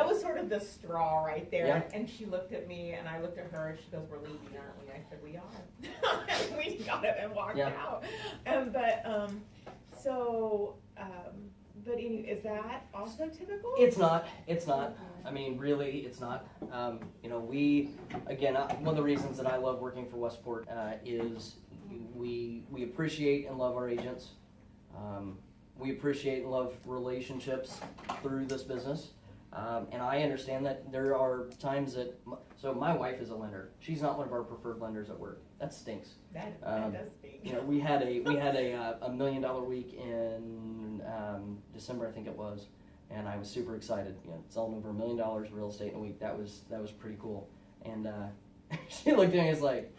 was sort of the straw right there. Yeah. And she looked at me, and I looked at her, and she goes, "We're leaving, aren't we?" I said, "We are." And we got up and walked out. But is that also typical? It's not. It's not. I mean, really, it's not. You know, one of the reasons that I love working for Westport is we appreciate and love our agents. We appreciate and love relationships through this business. And I understand that there are times that, so my wife is a lender. She's not one of our preferred lenders at work. That stinks. That does stink. You know, we had a $1 million week in December, I think it was, and I was super excited. You know, selling over $1 million of real estate in a week. That was pretty cool. And she looked at me and was like,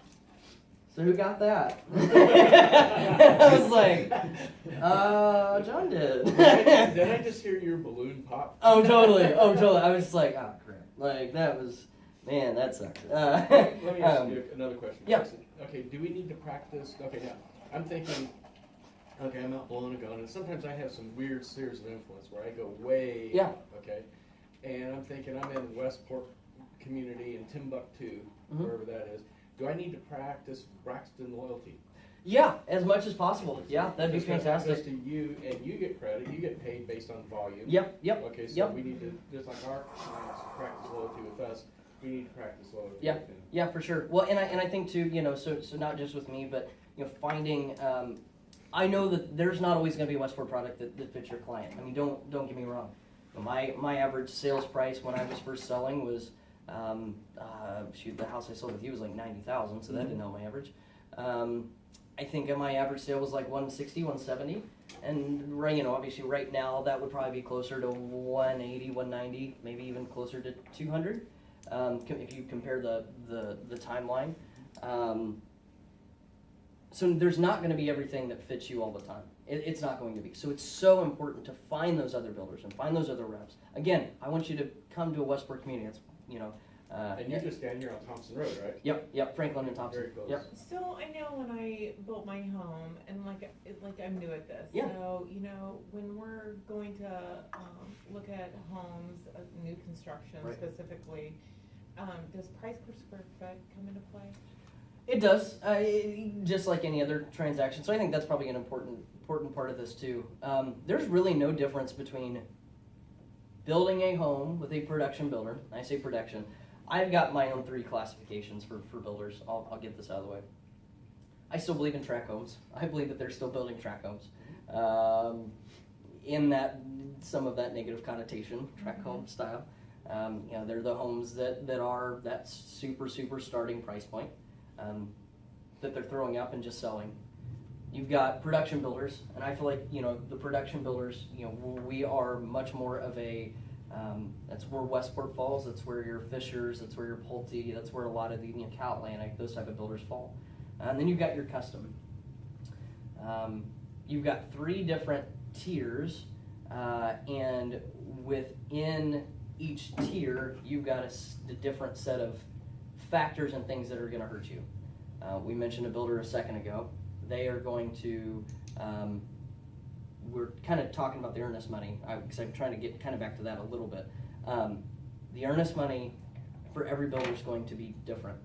"So who got that?" I was like, John did. Did I just hear your balloon pop? Oh, totally. I was just like, oh, crap. Like, that was, man, that sucks. Let me ask you another question. Yeah. Okay, do we need to practice? Okay, now, I'm thinking, okay, I'm out blowing a gun, and sometimes I have some weird spheres of influence where I go way out, okay? And I'm thinking I'm in Westport community in Timbuktu, wherever that is. Do I need to practice Braxston loyalty? Yeah, as much as possible. Yeah, that'd be fantastic. To you, and you get credit. You get paid based on volume. Yep. Okay, so we need to, just like our clients practice loyalty with us, we need to practice loyalty. Yeah. with them. Yeah, for sure. Well, and I think too, you know, so not just with me, but you know, finding. I know that there's not always going to be a Westport product that fits your client. I mean, don't get me wrong. My average sales price when I was first selling was. The house I sold with you was like $90,000, so that didn't help my average. I think my average sale was like 160, 170, and you know, obviously right now that would probably be closer to 180, 190, maybe even closer to 200. If you compare the timeline. So there's not going to be everything that fits you all the time. It's not going to be. So it's so important to find those other builders and find those other reps. Again, I want you to come to a Westport community. That's, you know. And you just stand here on Thompson Road, right? Yep, Franklin and Thompson. Very close. Yep. So I know when I built my home, and like I'm new at this. Yeah. So you know when we're going to look at homes, new construction specifically, does price per square foot come into play? It does, just like any other transaction. So I think that's probably an important part of this too. There's really no difference between building a home with a production builder. I say production. I've got my own 3 classifications for builders. I'll get this out of the way. I still believe in tract homes. I believe that they're still building tract homes. In that, some of that negative connotation, tract home style. You know, they're the homes that are that super starting price point that they're throwing up and just selling. You've got production builders, and I feel like, you know, the production builders, you know, we are much more of a, that's where Westport falls, that's where your Fishers, that's where your Pulte, that's where a lot of the, you know, Cal Atlantic, those type of builders fall. And then you've got your custom. You've got 3 different tiers, and within each tier, you've got a different set of factors and things that are going to hurt you. We mentioned a builder a second ago. They are going to, we're kind of talking about the earnest money, because I'm trying to get kind of back to that a little bit. The earnest money for every builder is going to be different.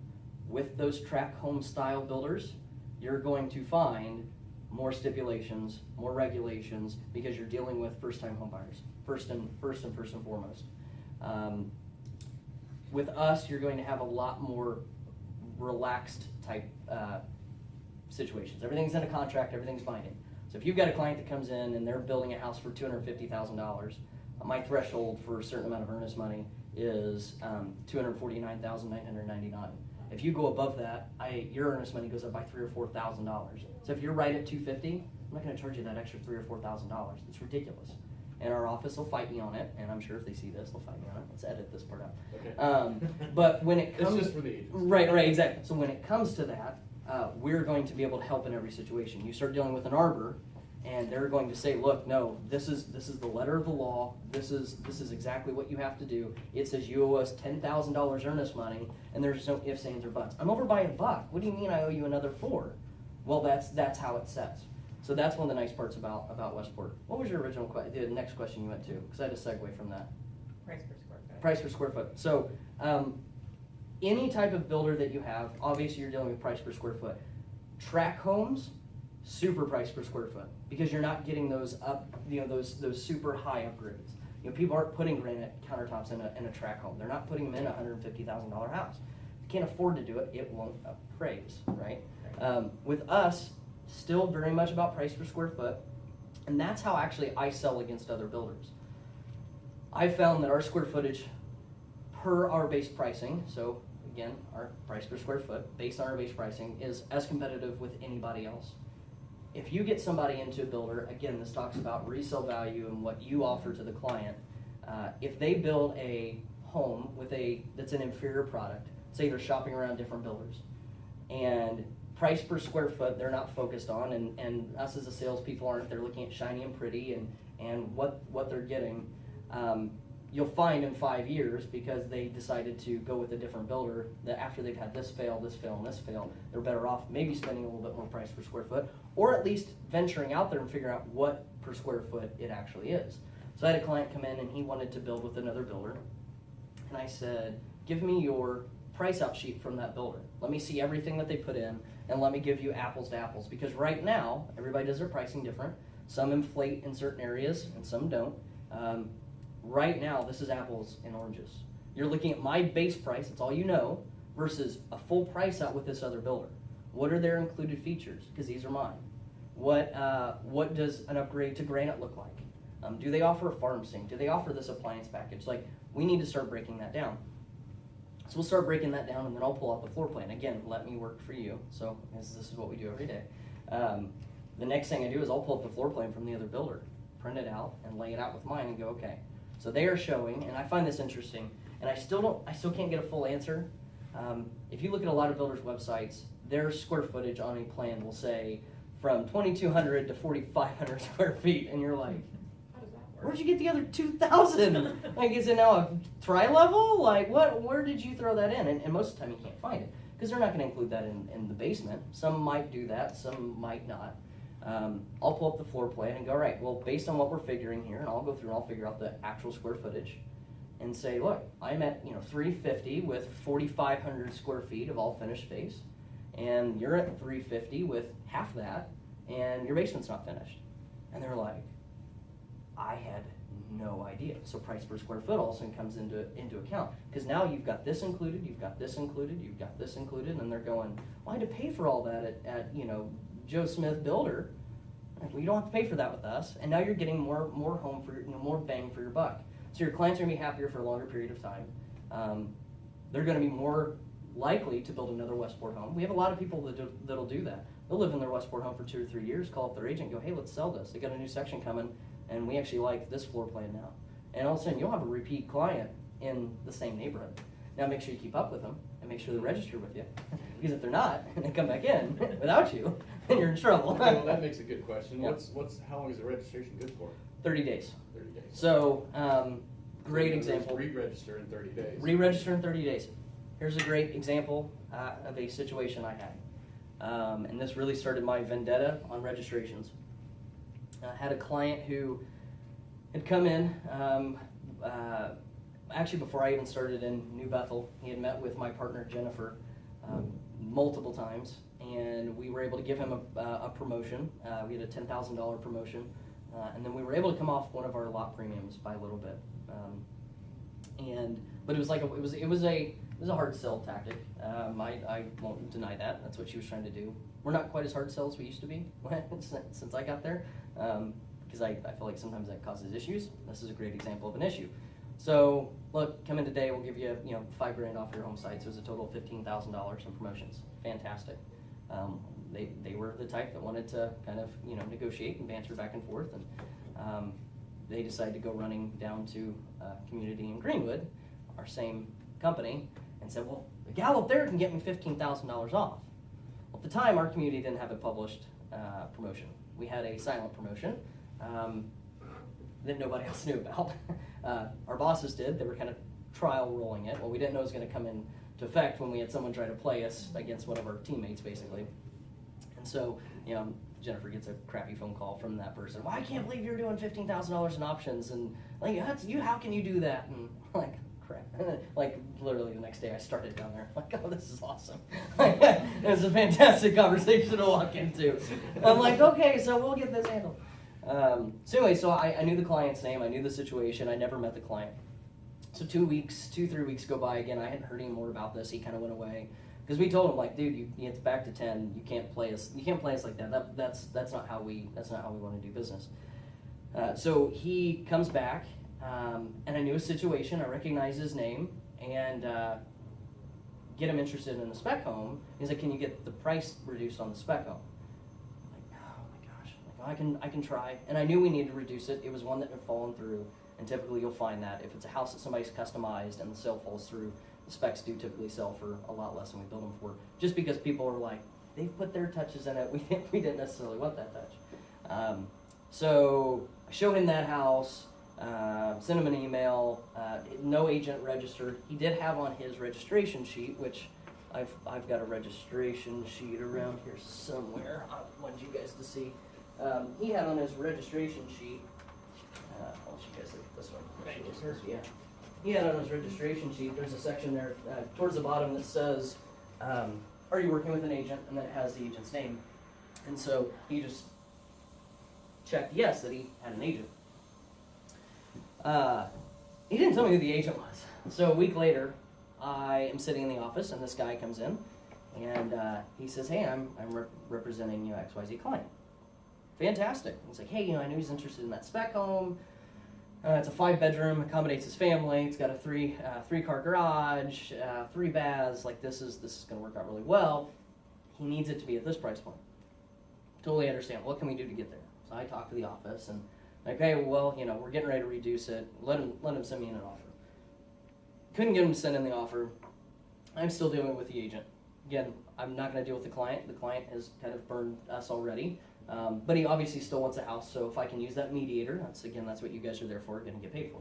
With those tract home style builders, you're going to find more stipulations, more regulations, because you're dealing with first-time home buyers, first and foremost. With us, you're going to have a lot more relaxed type situations. Everything's in a contract, everything's binding. So if you've got a client that comes in and they're building a house for $250,000, my threshold for a certain amount of earnest money is $249,999. If you go above that, your earnest money goes up by $3,000 or $4,000. So if you're right at $250,000, I'm not going to charge you that extra $3,000 or $4,000. It's ridiculous. And our office will fight me on it, and I'm sure if they see this, they'll fight me on it. Let's edit this part out. Okay. But when it comes, it's just for the agents. Right, exactly. So when it comes to that, we're going to be able to help in every situation. You start dealing with an arbor, and they're going to say, "Look, no, this is the letter of the law. This is exactly what you have to do. It says you owe us $10,000 earnest money, and there's no ifs, ands, or buts. I'm over by $1. What do you mean I owe you another $4? Well, that's how it sets. So that's one of the nice parts about Westport. What was your original question? The next question you went to, because I had a segue from that. Price per square foot. Price per square foot. So any type of builder that you have, obviously you're dealing with price per square foot. Track homes, super price per square foot, because you're not getting those those super high upgrades. People aren't putting granite countertops in a track home. They're not putting them in a $150,000 house. If you can't afford to do it, it won't appraise, right? With us, still very much about price per square foot, and that's how actually I sell against other builders. I found that our square footage per our base pricing, so again, our price per square foot based on our base pricing, is as competitive with anybody else. If you get somebody into a builder, again, this talks about resale value and what you offer to the client. If they build a home that's an inferior product, say they're shopping around different builders, and price per square foot they're not focused on, and us as a salespeople aren't, they're looking at shiny and pretty and what they're getting. You'll find in 5 years, because they decided to go with a different builder, that after they've had this fail, this fail, and this fail, they're better off maybe spending a little bit more price per square foot, or at least venturing out there and figuring out what per square foot it actually is. So I had a client come in and he wanted to build with another builder, and I said, give me your price out sheet from that builder. Let me see everything that they put in, and let me give you apples to apples, because right now, everybody does their pricing different. Some inflate in certain areas and some don't. Right now, this is apples and oranges. You're looking at my base price, that's all you know, versus a full price out with this other builder. What are their included features? Because these are mine. What does an upgrade to granite look like? Do they offer a farm sink? Do they offer this appliance package? Like, we need to start breaking that down. So we'll start breaking that down, and then I'll pull out the floor plan. Again, let me work for you. So this is what we do every day. The next thing I do is I'll pull up the floor plan from the other builder, print it out, and lay it out with mine and go, okay. So they are showing, and I find this interesting, and I still can't get a full answer. If you look at a lot of builders' websites, their square footage on a plan will say from 2,200 to 4,500 square feet, and you're like, How does that work? where'd you get the other 2,000? Like, is it now a tri-level? Like, where did you throw that in? And most of the time you can't find it, because they're not going to include that in the basement. Some might do that, some might not. I'll pull up the floor plan and go, all right, well, based on what we're figuring here, and I'll go through and I'll figure out the actual square footage and say, look, I'm at 350 with 4,500 square feet of all finished space, and you're at 350 with half that, and your basement's not finished. And they're like, I had no idea. So price per square foot also comes into account, because now you've got this included, you've got this included, you've got this included, and they're going, well, I had to pay for all that at Joe Smith Builder. Well, you don't have to pay for that with us, and now you're getting more home for more bang for your buck. So your clients are going to be happier for a longer period of time. They're going to be more likely to build another Westport home. We have a lot of people that'll do that. They'll live in their Westport home for 2 or 3 years, call up their agent, and go, hey, let's sell this. They got a new section coming, and we actually like this floor plan now. And all of a sudden, you'll have a repeat client in the same neighborhood. Now make sure you keep up with them and make sure they're registered with you. Because if they're not, and they come back in without you, then you're in trouble. Well, that makes a good question. Yep. How long is the registration good for? 30 days. 30 days. So, great example. Re-register in 30 days. Re-register in 30 days. Here's a great example of a situation I had. And this really started my vendetta on registrations. I had a client who had come in, actually before I even started in New Bethel. He had met with my partner Jennifer multiple times, and we were able to give him a promotion. We had a $10,000 promotion, and then we were able to come off one of our lot premiums by a little bit. But it was like it was a hard sell tactic. I won't deny that. That's what she was trying to do. We're not quite as hard sell as we used to be since I got there, because I feel like sometimes that causes issues. This is a great example of an issue. So look, come in today, we'll give you $5,000 off your home site. So it was a total of $15,000 in promotions. Fantastic. They were the type that wanted to kind of negotiate and banter back and forth, and they decided to go running down to community in Greenwood, our same company, and said, well, the gal up there can get me $15,000 off. Well, at the time, our community didn't have a published promotion. We had a silent promotion that nobody else knew about. Our bosses did. They were kind of trial rolling it. Well, we didn't know it was going to come into effect when we had someone try to play us against one of our teammates, basically. And so, Jennifer gets a crappy phone call from that person. Well, I can't believe you're doing $15,000 in options, and like, how can you do that? And I'm like, crap. Like, literally the next day I started down there. I'm like, oh, this is awesome. It was a fantastic conversation to walk into. I'm like, okay, so we'll get this handled. So anyway, so I knew the client's name, I knew the situation, I never met the client. So 3 weeks go by again, I hadn't heard any more about this, he kind of went away. Because we told him, like, dude, it's back to 10, you can't play us like that, that's not how we want to do business. So he comes back, and I knew his situation, I recognized his name, and get him interested in the spec home. He's like, can you get the price reduced on the spec home? I can try. And I knew we needed to reduce it. It was one that had fallen through. And typically you'll find that if it's a house that somebody's customized and the sale falls through, the specs do typically sell for a lot less than we build them for. Just because people are like, they've put their touches in it. We didn't necessarily want that touch. So I showed him that house, sent him an email, no agent registered. He did have on his registration sheet, which I've got a registration sheet around here somewhere. I wanted you guys to see. He had on his registration sheet, I'll let you guys look at this one. Thank you, sir. Yeah. He had on his registration sheet, there's a section there towards the bottom that says, are you working with an agent? And then it has the agent's name. And so he just checked yes that he had an agent. He didn't tell me who the agent was. So a week later, I am sitting in the office and this guy comes in and he says, hey, I'm representing XYZ client. Fantastic. He's like, hey, I know he's interested in that spec home. It's a 5-bedroom, accommodates his family. It's got a three-car garage, 3 baths. Like this is going to work out really well. He needs it to be at this price point. Totally understand. What can we do to get there? So I talked to the office and like, hey, well, we're getting ready to reduce it. Let him send me in an offer. Couldn't get him to send in the offer. I'm still dealing with the agent. Again, I'm not going to deal with the client. The client has kind of burned us already. But he obviously still wants a house, so if I can use that mediator, that's what you guys are there for, going to get paid for.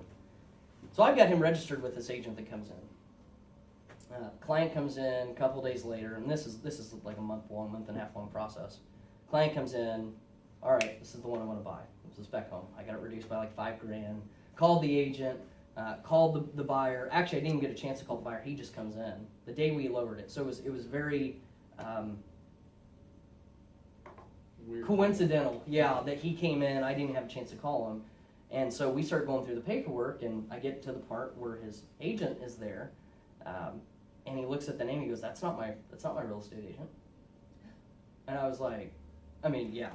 So I've got him registered with this agent that comes in. Client comes in a couple days later, and this is like a month and a half long process. Client comes in, all right, this is the one I want to buy. It was a spec home. I got it reduced by like $5,000. Called the agent, called the buyer. Actually, I didn't even get a chance to call the buyer. He just comes in the day we lowered it. So it was very Weird. Coincidental, yeah, that he came in. I didn't have a chance to call him, and so we started going through the paperwork. And I get to the part where his agent is there, and he looks at the name. He goes, "That's not my real estate agent." And I was like, I mean, yeah.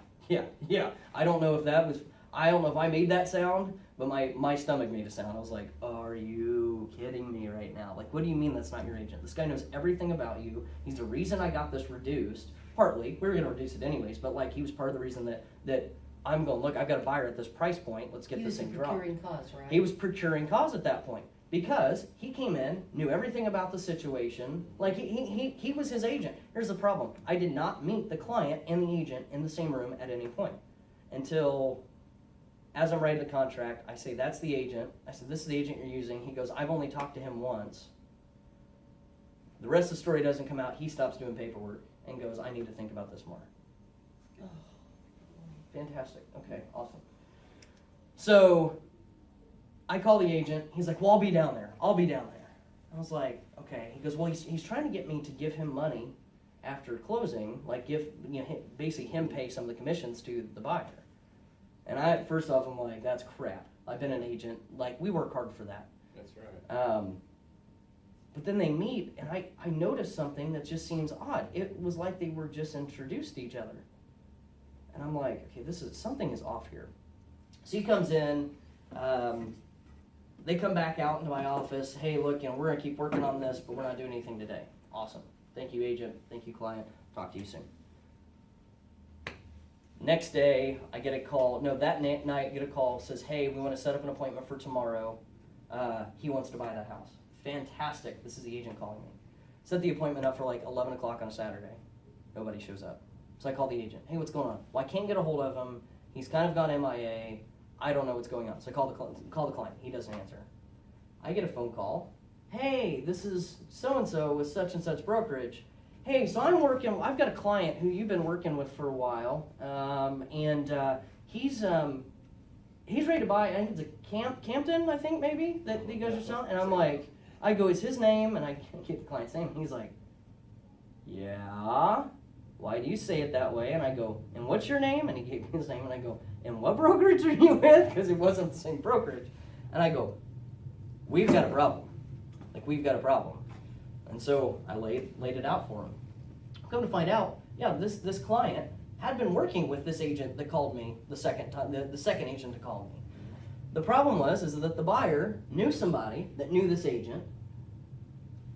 I don't know if I made that sound, but my stomach made a sound. I was like, are you kidding me right now? Like, what do you mean that's not your agent? This guy knows everything about you. He's the reason I got this reduced. Partly, we were going to reduce it anyways, but like he was part of the reason that I'm going, look, I've got a buyer at this price point. Let's get this thing dropped. He was procuring cause, right? He was procuring cause at that point because he came in, knew everything about the situation. Like he was his agent. Here's the problem. I did not meet the client and the agent in the same room at any point until, as I'm writing the contract, I say, that's the agent. I said, this is the agent you're using. He goes, I've only talked to him once. The rest of the story doesn't come out. He stops doing paperwork and goes, I need to think about this more. Oh. Fantastic. Okay, awesome. So I call the agent. He's like, well, I'll be down there. I was like, okay. He goes, well, he's trying to get me to give him money after closing, like basically him pay some of the commissions to the buyer. And first off, I'm like, that's crap. I've been an agent. Like, we work hard for that. That's right. But then they meet, and I noticed something that just seems odd. It was like they were just introduced to each other. And I'm like, okay, something is off here. So he comes in, they come back out into my office. Hey, look, we're going to keep working on this, but we're not doing anything today. Awesome. Thank you, agent. Thank you, client. Talk to you soon. Next day, I get a call. No, that night, I get a call. Says, hey, we want to set up an appointment for tomorrow. He wants to buy that house. Fantastic. This is the agent calling me. Set the appointment up for like 11 o'clock on a Saturday. Nobody shows up. So I call the agent. Hey, what's going on? Well, I can't get a hold of him. He's kind of gone MIA. I don't know what's going on. So I call the client. He doesn't answer. I get a phone call. Hey, this is so-and-so with such and such brokerage. hey, so I've got a client who you've been working with for a while, and he's ready to buy, I think it's a Campton, I think maybe, that you guys are selling. And I'm like, I go, is his name? And I get the client's name. He's like, yeah, why do you say it that way? And I go, and what's your name? And he gave me his name, and I go, and what brokerage are you with? Because it wasn't the same brokerage. And I go, we've got a problem. Like, we've got a problem. And so I laid it out for him. Come to find out, yeah, this client had been working with this agent that called me the second time, the second agent to call me. The problem is that the buyer knew somebody that knew this agent,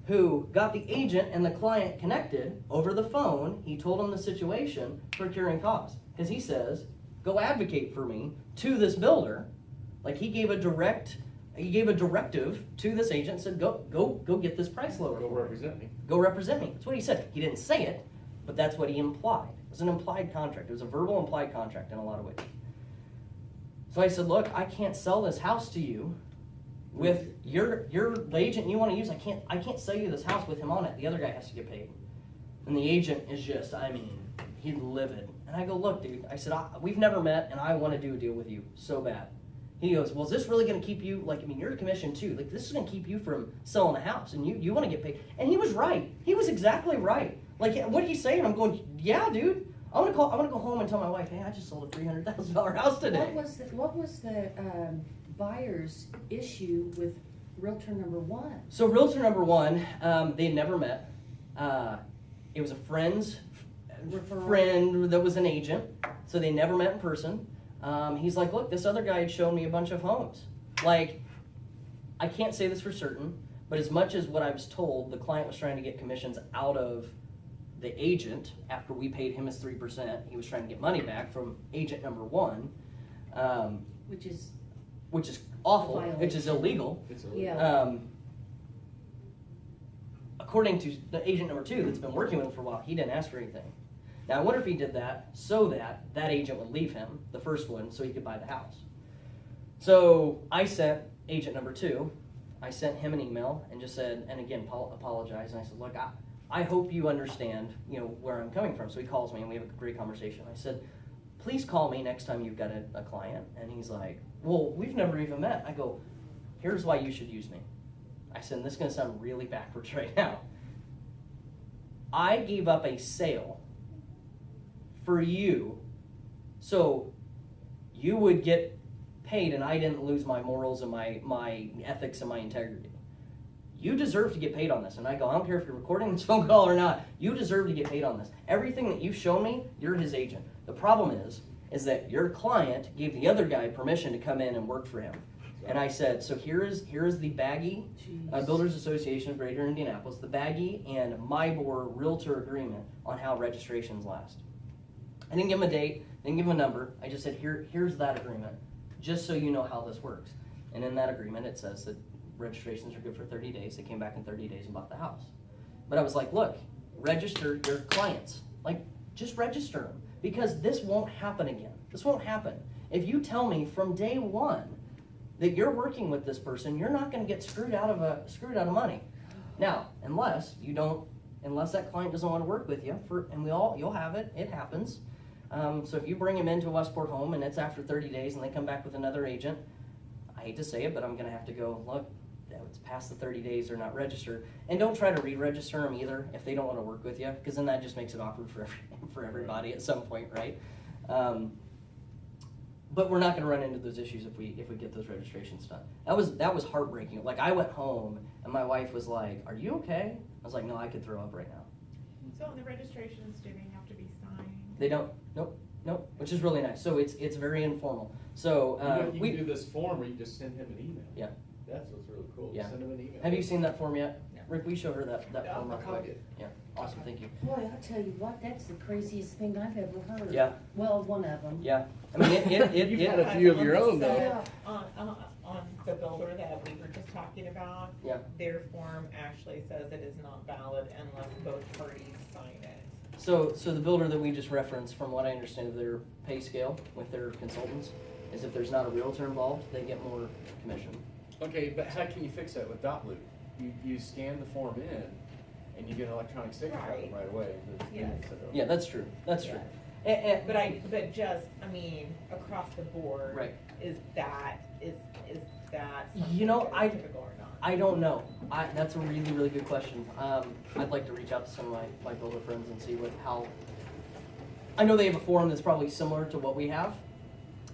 who got the agent and the client connected over the phone. He told him the situation, procuring costs. Because he says, go advocate for me to this builder. Like, he gave a directive to this agent and said, go get this price lower. Go represent me. Go represent me. That's what he said. He didn't say it, but that's what he implied. It was an implied contract. It was a verbal implied contract in a lot of ways. So I said, look, I can't sell this house to you with the agent you want to use. I can't sell you this house with him on it. The other guy has to get paid. And the agent is just, he's livid. And I go, look, dude, I said, we've never met, and I want to do a deal with you so bad. He goes, well, is this really going to keep you, you're a commission too. Like, this is going to keep you from selling a house, and you want to get paid. And he was right. He was exactly right. Like, what did he say? And I'm going, yeah, dude. I want to go home and tell my wife, hey, I just sold a $300,000 house today. What was the buyer's issue with realtor number one? So realtor number one, they had never met. It was a friend's friend that was an agent, so they never met in person. He's like, look, this other guy had shown me a bunch of homes. Like, I can't say this for certain, but as much as what I was told, the client was trying to get commissions out of the agent after we paid him his 3%. He was trying to get money back from agent number one, Which is awful, violation. which is illegal. It's illegal. Yeah. According to the agent number two that's been working with him for a while, he didn't ask for anything. Now, I wonder if he did that so that agent would leave him, the first one, so he could buy the house. So I sent agent number two, I sent him an email and just said, and again, apologized. And I said, look, I hope you understand, where I'm coming from. So he calls me and we have a great conversation. I said, please call me next time you've got a client. And he's like, well, we've never even met. I go, here's why you should use me. I said, and this is going to sound really backwards right now. I gave up a sale for you, so you would get paid and I didn't lose my morals and my ethics and my integrity. You deserve to get paid on this. And I go, I don't care if you're recording this phone call or not, you deserve to get paid on this. Everything that you've shown me, you're his agent. The problem is that your client gave the other guy permission to come in and work for him. And I said, so here is the Baggy Builders Association of Greater Indianapolis, the Baggy and MyBor Realtor agreement on how registrations last. I didn't give him a date, didn't give him a number. I just said, here's that agreement, just so you know how this works. And in that agreement, it says that registrations are good for 30 days. They came back in 30 days and bought the house. But I was like, look, register your clients. Like, just register them, because this won't happen again. This won't happen. If you tell me from day one that you're working with this person, you're not going to get screwed out of money. Now, unless that client doesn't want to work with you, you'll have it. It happens. So if you bring him into a Westport home and it's after 30 days and they come back with another agent, I hate to say it, but I'm going to have to go, look, it's past the 30 days, they're not registered. And don't try to re-register them either if they don't want to work with you, because then that just makes it awkward for everybody at some point, right? But we're not going to run into those issues if we get those registrations done. That was heartbreaking. Like, I went home and my wife was like, "Are you okay?" I was like, "No, I could throw up right now." So the registrations, do they have to be signed? They don't. Nope. Which is really nice. So it's very informal. So you can do this form, or you just send him an email. Yeah. That's what's really cool. Yeah. Send him an email. Have you seen that form yet? No. Rick, we show her that Yeah, form. I'll real copy quick. it. Yeah. Awesome. Thank you. Boy, I'll tell you what, that's the craziest thing I've ever heard. Yeah. Well, one of them. Yeah. I mean, You've had a few of your own, though. Yeah. On the builder that we were just talking about, Yeah. their form actually says it is not valid unless both parties sign it. So the builder that we just referenced, from what I understand of their pay scale with their consultants, is if there's not a realtor involved, they get more commission. Okay, but how can you fix that with dot loop? You scan the form in, and you get an electronic signature on them right away. Yes. Yeah, that's true. That's true. But just, I mean, across the board, Right. is that You know, something typical or not? I don't know. That's a really, really good question. I'd like to reach out to some of my builder friends and see how. I know they have a form that's probably similar to what we have,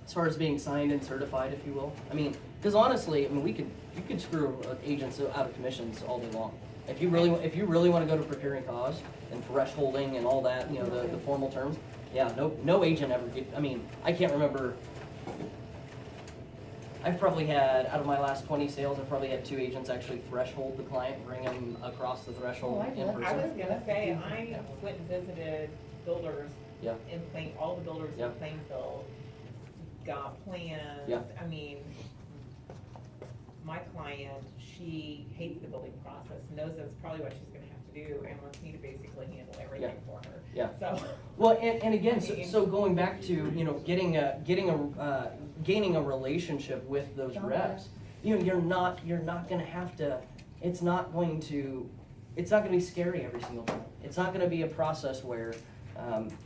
as far as being signed and certified, if you will. I mean, because honestly, I mean, you could screw agents out of commissions all day long. If you really want to go to procuring cause and thresholding and all that, you know, the formal terms. Yeah, no agent ever. I mean, I can't remember. I've probably had, out of my last 20 sales, I've probably had 2 agents actually threshold the client, bring them across the threshold in person. I was gonna say, I went and visited builders Yeah. in all the builders Yeah. in Plainfield, got plans. Yeah. I mean, my client, she hates the building process, knows that's probably what she's gonna have to do, and wants me to basically handle everything for her. Yeah. So. Well, and again, so going back to, you know, gaining a relationship with those reps, you know, you're not gonna have to. It's not going to be scary every single time. It's not gonna be a process where,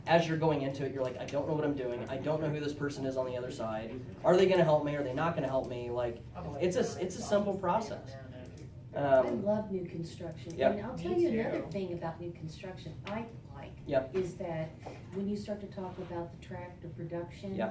as you're going into it, you're like, I don't know what I'm doing. I don't know who this person is on the other side. Are they gonna help me? Are they not gonna help me? Like, it's a simple process. I love new construction. Yeah. And I'll tell Me you too. another thing about new construction I like. Yeah. Is that when you start to talk about the tractor production. Yeah.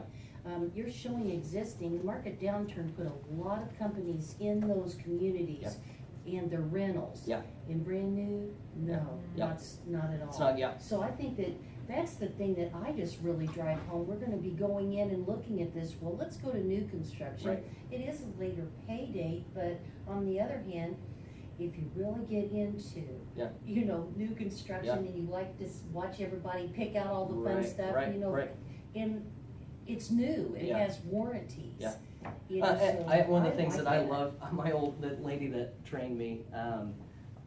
You're showing existing, the market downturn put a lot of companies in those communities. And their rentals. Yeah. In brand new, no, Yeah. not at all. It's not. Yeah. So I think that's the thing that I just really drive home. We're gonna be going in and looking at this, well, let's go to new construction. Right. It is a later pay date, but on the other hand, if you really get into, Yeah. you know, new construction Yeah. and you like to watch everybody pick out all the fun Right, stuff, right, you know, right. and it's new, it Yeah. has warranties. Yeah. You know, so One of the things like that I love, the lady that trained me,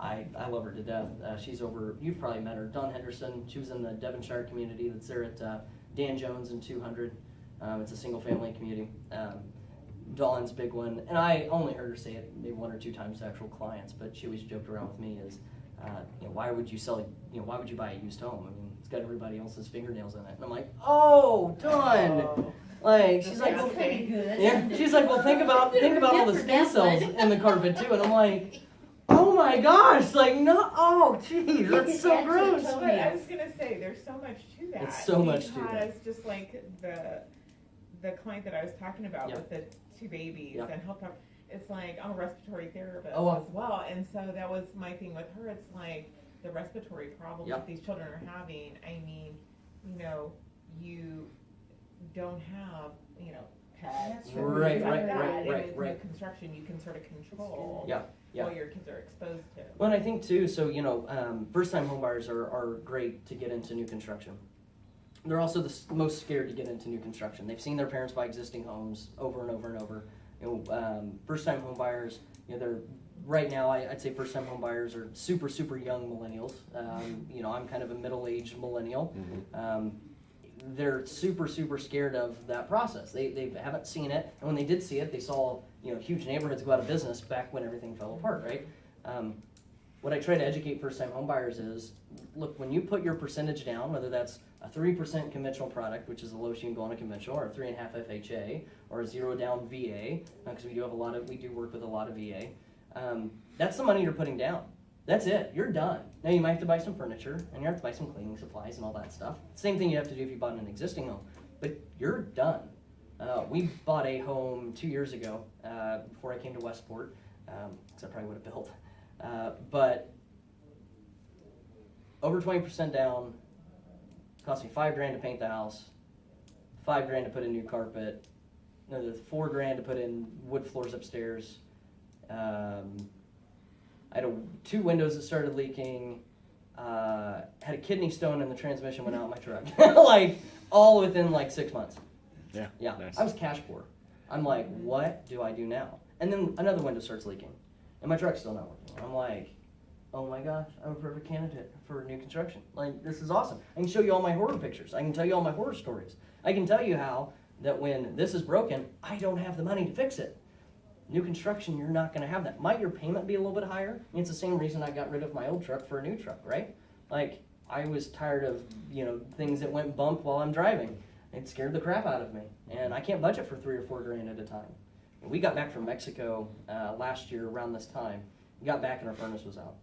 I love her to death. She's over, you've probably met her, Dawn Henderson. She was in the Devonshire community that's there at Dan Jones and 200. It's a single family community. Dawn's big one, and I only heard her say it maybe 1 or 2 times to actual clients, but she always joked around with me is, you know, why would you buy a used home? I mean, it's got everybody else's fingernails in it. And I'm like, oh, Dawn! Oh. Like, she's like, That's well, pretty good. yeah, she's like, well, think about all the skin cells in the carpet too, and I'm like, oh my gosh, like, no, oh, geez, that's so gross. But I was gonna say, there's so much to that. It's so much to that. Because just like the client that I was talking about Yeah. with the 2 babies Yeah. and health, it's like, I'm a respiratory therapist Oh, wow. as well, and so that was my thing with her. It's like the respiratory problems Yeah. that these children are having. I mean, you know, you don't have, you know, pets or Right, things like right, that. right, And right, with right. new construction, you can sort of control Yeah, yeah. what your kids are exposed to. Well, and I think too, so, you know, first-time homebuyers are great to get into new construction. They're also the most scared to get into new construction. They've seen their parents buy existing homes over and over and over. You know, first-time homebuyers, you know, they're right now. I'd say first-time homebuyers are super, super young millennials. You know, I'm kind of a middle-aged millennial. They're super, super scared of that process. They haven't seen it, and when they did see it, they saw, you know, huge neighborhoods go out of business back when everything fell apart, right? What I try to educate first-time homebuyers is, look, when you put your percentage down, whether that's a 3% conventional product, which is the lowest you can go on a conventional, or a 3.5 FHA, or a 0 down VA, because we do work with a lot of VA. That's the money you're putting down. That's it. You're done. Now you might have to buy some furniture, and you have to buy some cleaning supplies and all that stuff. Same thing you have to do if you bought an existing home, but you're done. We bought a home 2 years ago before I came to Westport, because I probably would have built. But over 20% down, cost me $5,000 to paint the house, $5,000 to put in new carpet, another $4,000 to put in wood floors upstairs. I had 2 windows that started leaking. Had a kidney stone and the transmission went out in my truck. Like, all within like 6 months. Yeah. Yeah. Nice. I was cash poor. I'm like, what do I do now? And then another window starts leaking, and my truck's still not working. I'm like, oh my gosh, I'm a perfect candidate for new construction. Like, this is awesome. I can show you all my horror pictures. I can tell you all my horror stories. I can tell you how that when this is broken, I don't have the money to fix it. New construction, you're not gonna have that. Might your payment be a little bit higher? I mean, it's the same reason I got rid of my old truck for a new truck, right? Like, I was tired of, things that went bump while I'm driving. It scared the crap out of me. And I can't budget for $3 or $4 grand at a time. We got back from Mexico last year around this time. We got back and our furnace was out.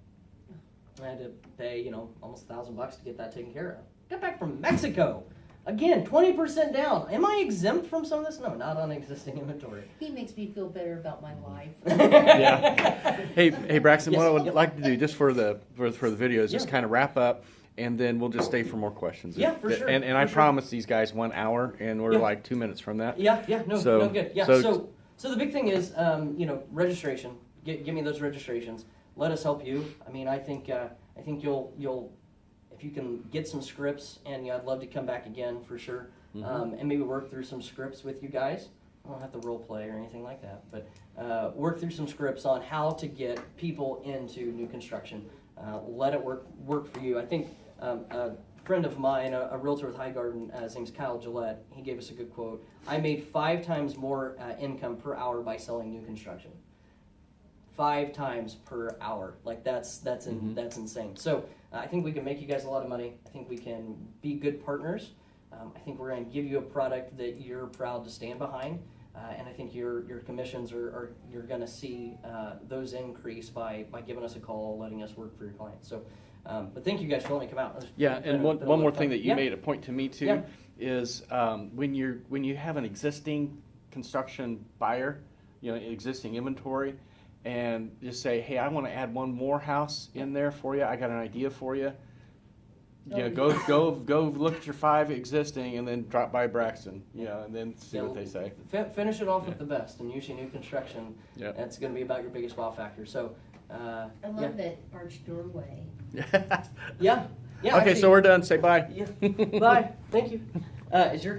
I had to pay, almost $1,000 to get that taken care of. Got back from Mexico. Again, 20% down. Am I exempt from some of this? No, not on existing inventory. He makes me feel better about my life. Yeah. Hey, Braxton, Yes. what I would Yep. like to do just for the video is just Yeah. kind of wrap up, and then we'll just stay for more questions. Yeah, for sure, And I for sure. promised these guys 1 hour, and we're Yeah. like 2 minutes from that. Yeah, no, So- good. Yeah, so- so the big thing is, registration. Give me those registrations. Let us help you. I mean, I think you'll if you can get some scripts, and I'd love to come back again for sure, and maybe work through some scripts with you guys. I don't have to role play or anything like that, but work through some scripts on how to get people into new construction. Let it work for you. I think a friend of mine, a realtor with High Garden, his name's Kyle Gillette, he gave us a good quote. I made 5 times more income per hour by selling new construction. 5 times per hour. Like that's insane. So I think we can make you guys a lot of money. I think we can be good partners. I think we're going to give you a product that you're proud to stand behind. And I think your commissions are you're going to see those increase by giving us a call, letting us work for your clients. So, but thank you guys for letting me come out. Yeah, and one more thing that you Yeah. made a point to me too Yeah. is when you have an existing construction buyer, existing inventory, and just say, hey, I want to add one more house in there for you. I got an idea for you. Go look at your 5 existing, and then drop by Braxton, and then see what they say. Finish it off with the best, and usually new construction, Yeah. that's going to be about your biggest wow factor. So, I love that arched doorway. yeah. Okay, so we're done. Say bye. Yeah. Bye. Thank you. Is your